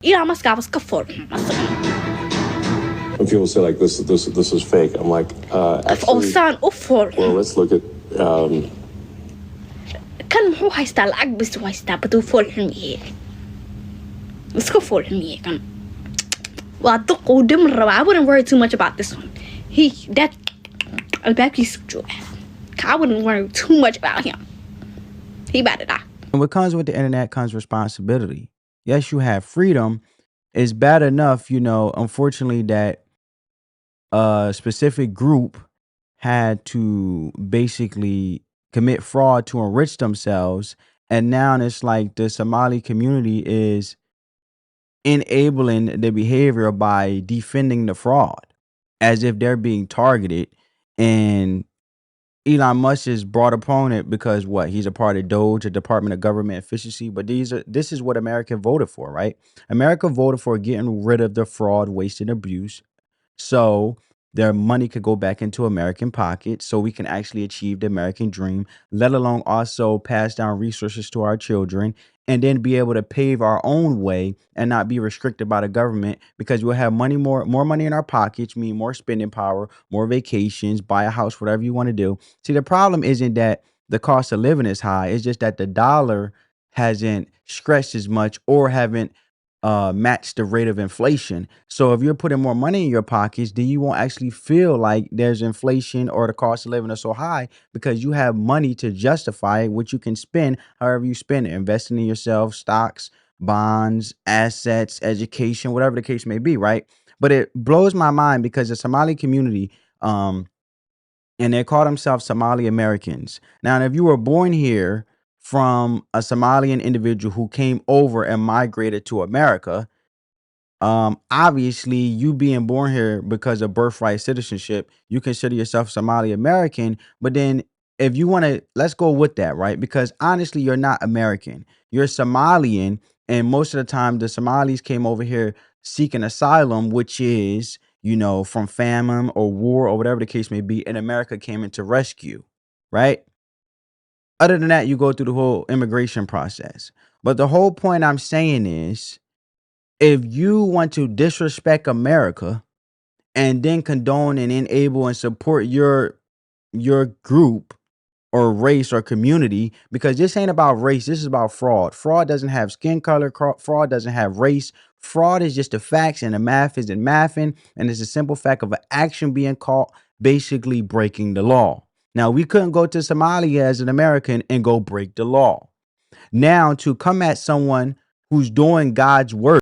Elon Musk was ka fool When people say like this is fake, I'm like, actually, saan u fool well, let's look at. kan muxuu haystaa lacag bis u haystaa baduu fool xun yahay iska fool xun yahay kan waa duq uu dhiman rabaa. I wouldn't worry too much about this one. That albaabkiisa jooga. I wouldn't worry too much about him. He about to die. And what comes with the internet comes responsibility. Yes, you have freedom. It's bad enough, unfortunately, that a specific group had to basically commit fraud to enrich themselves. And now it's like the Somali community is enabling the behavior by defending the fraud as if they're being targeted. And Elon Musk is brought upon it because what? He's a part of DOGE, a Department of Government Efficiency. But this is what America voted for, right? America voted for getting rid of the fraud, waste, and abuse, so their money could go back into American pockets, so we can actually achieve the American dream, let alone also pass down resources to our children, and then be able to pave our own way and not be restricted by the government, because we'll have more money in our pockets, mean more spending power, more vacations, buy a house, whatever you want to do. See, the problem isn't that the cost of living is high. It's just that the dollar hasn't stretched as much or haven't match the rate of inflation. So if you're putting more money in your pockets, then you won't actually feel like there's inflation or the cost of living is so high, because you have money to justify what you can spend however you spend it, investing in yourself, stocks, bonds, assets, education, whatever the case may be, right? But it blows my mind because the Somali community, and they call themselves Somali Americans. Now, if you were born here from a Somalian individual who came over and migrated to America, obviously you being born here because of birthright citizenship, you consider yourself Somali American. But then if you want to, let's go with that, right? Because honestly, you're not American. You're Somalian. And most of the time, the Somalis came over here seeking asylum, which is, from famine or war or whatever the case may be. And America came in to rescue, right? Other than that, you go through the whole immigration process. But the whole point I'm saying is, if you want to disrespect America and then condone and enable and support your group or race or community, because this ain't about race, this is about fraud. Fraud doesn't have skin color, fraud doesn't have race. Fraud is just the facts, and the math isn't mathing, and it's a simple fact of an action being caught, basically breaking the law. Now, we couldn't go to Somalia as an American and go break the law. Now, to come at someone who's doing God's work